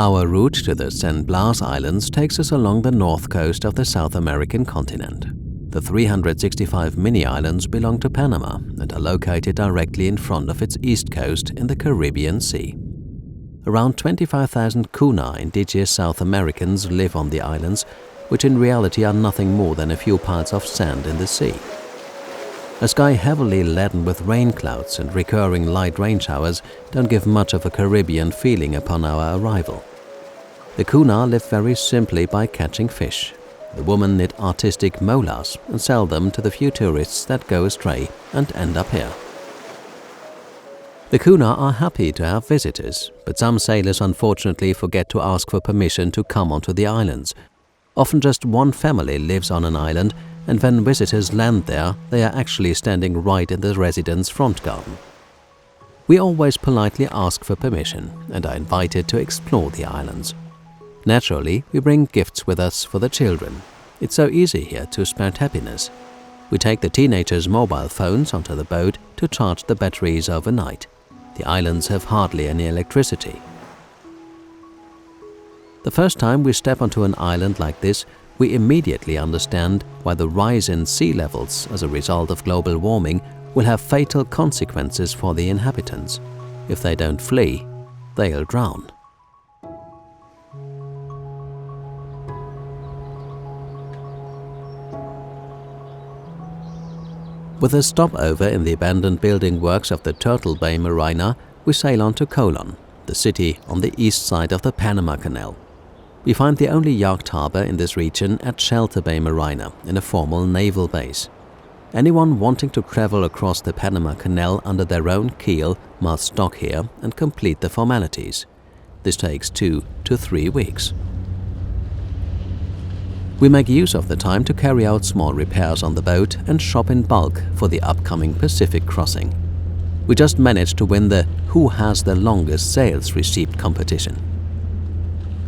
Our route to the San Blas Islands takes us along the north coast of the South American continent. The 365 mini-islands belong to Panama and are located directly in front of its east coast in the Caribbean Sea. Around 25,000 Kuna indigenous South Americans live on the islands, which in reality are nothing more than a few piles of sand in the sea. A sky heavily laden with rain clouds and recurring light rain showers don't give much of a Caribbean feeling upon our arrival. The Kuna live very simply by catching fish. The women knit artistic molas and sell them to the few tourists that go astray and end up here. The Kuna are happy to have visitors, but some sailors unfortunately forget to ask for permission to come onto the islands. Often just one family lives on an island, and when visitors land there, they are actually standing right in the residents' front garden. We always politely ask for permission and are invited to explore the islands. Naturally, we bring gifts with us for the children. It's so easy here to spread happiness. We take the teenagers' mobile phones onto the boat to charge the batteries overnight. The islands have hardly any electricity. The first time we step onto an island like this, we immediately understand why the rise in sea levels as a result of global warming will have fatal consequences for the inhabitants. If they don't flee, they'll drown. With a stopover in the abandoned building works of the Turtle Bay Marina, we sail on to Colon, the city on the east side of the Panama Canal. We find the only yacht harbour in this region at Shelter Bay Marina, in a formal naval base. Anyone wanting to travel across the Panama Canal under their own keel must dock here and complete the formalities. This takes 2 to 3 weeks. We make use of the time to carry out small repairs on the boat and shop in bulk for the upcoming Pacific crossing. We just managed to win the Who Has the Longest Sails Receipt competition.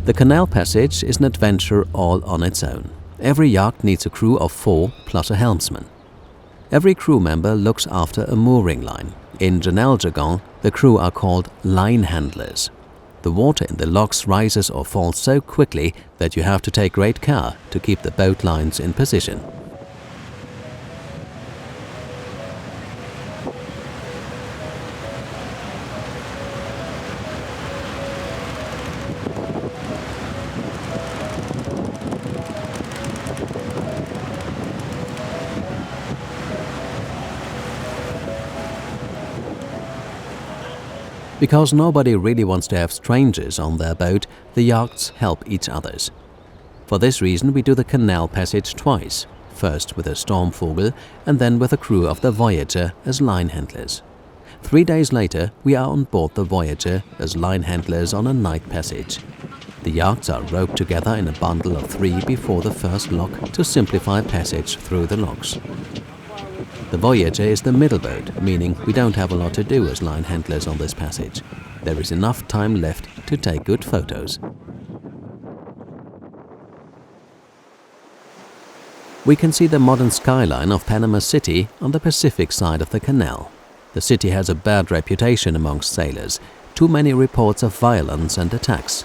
The canal passage is an adventure all on its own. Every yacht needs a crew of 4 plus a helmsman. Every crew member looks after a mooring line. In Janelle jargon, the crew are called line handlers. The water in the locks rises or falls so quickly that you have to take great care to keep the boat lines in position. Because nobody really wants to have strangers on their boat, the yachts help each others. For this reason we do the canal passage twice, first with a Stormvogel and then with a crew of the Voyager as line handlers. 3 days later we are on board the Voyager as line handlers on a night passage. The yachts are roped together in a bundle of 3 before the first lock to simplify passage through the locks. The Voyager is the middle boat, meaning we don't have a lot to do as line handlers on this passage. There is enough time left to take good photos. We can see the modern skyline of Panama City on the Pacific side of the canal. The city has a bad reputation amongst sailors, too many reports of violence and attacks.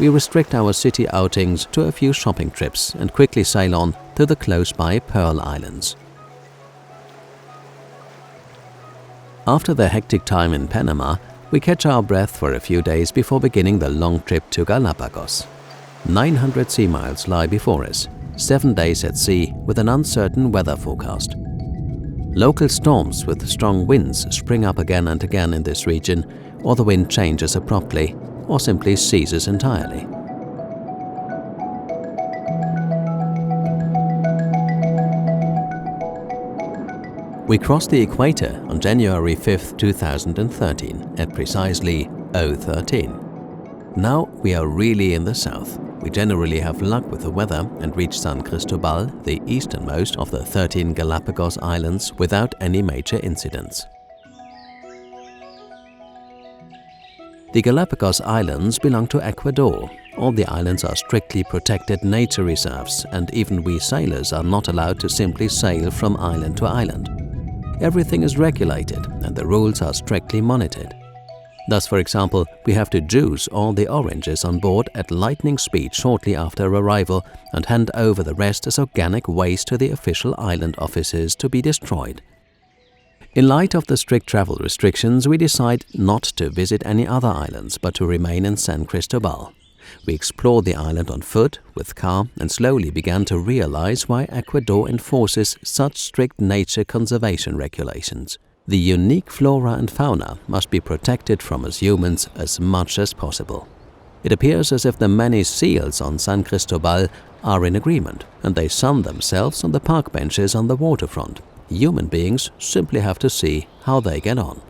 We restrict our city outings to a few shopping trips and quickly sail on to the close-by Pearl Islands. After the hectic time in Panama, we catch our breath for a few days before beginning the long trip to Galapagos. 900 sea miles lie before us, 7 days at sea with an uncertain weather forecast. Local storms with strong winds spring up again and again in this region, or the wind changes abruptly or simply ceases entirely. We crossed the equator on January 5, 2013 at precisely 013. Now we are really in the south. We generally have luck with the weather and reach San Cristobal, the easternmost of the 13 Galapagos Islands, without any major incidents. The Galapagos Islands belong to Ecuador. All the islands are strictly protected nature reserves, and even we sailors are not allowed to simply sail from island to island. Everything is regulated and the rules are strictly monitored. Thus, for example, we have to juice all the oranges on board at lightning speed shortly after arrival and hand over the rest as organic waste to the official island offices to be destroyed. In light of the strict travel restrictions, we decide not to visit any other islands but to remain in San Cristobal. We explored the island on foot, with car, and slowly began to realize why Ecuador enforces such strict nature conservation regulations. The unique flora and fauna must be protected from us humans as much as possible. It appears as if the many seals on San Cristobal are in agreement, and they sun themselves on the park benches on the waterfront. Human beings simply have to see how they get on.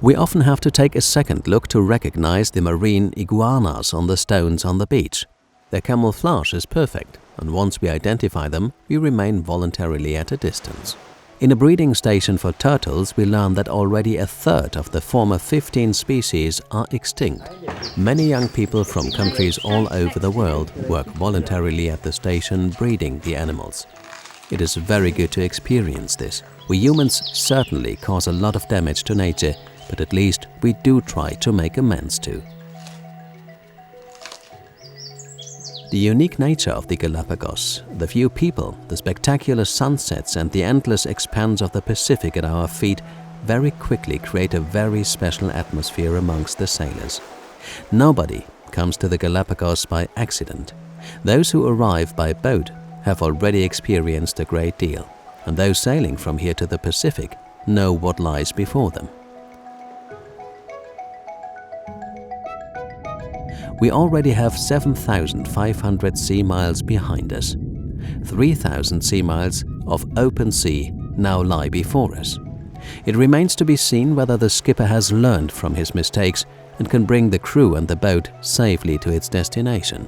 We often have to take a second look to recognize the marine iguanas on the stones on the beach. Their camouflage is perfect, and once we identify them, we remain voluntarily at a distance. In a breeding station for turtles, we learn that already a third of the former 15 species are extinct. Many young people from countries all over the world work voluntarily at the station breeding the animals. It is very good to experience this. We humans certainly cause a lot of damage to nature, but at least we do try to make amends too. The unique nature of the Galapagos, the few people, the spectacular sunsets and the endless expanse of the Pacific at our feet very quickly create a very special atmosphere amongst the sailors. Nobody comes to the Galapagos by accident. Those who arrive by boat have already experienced a great deal, and those sailing from here to the Pacific know what lies before them. We already have 7,500 sea miles behind us. 3,000 sea miles of open sea now lie before us. It remains to be seen whether the skipper has learned from his mistakes and can bring the crew and the boat safely to its destination.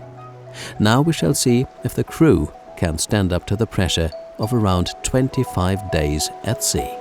Now we shall see if the crew can stand up to the pressure of around 25 days at sea.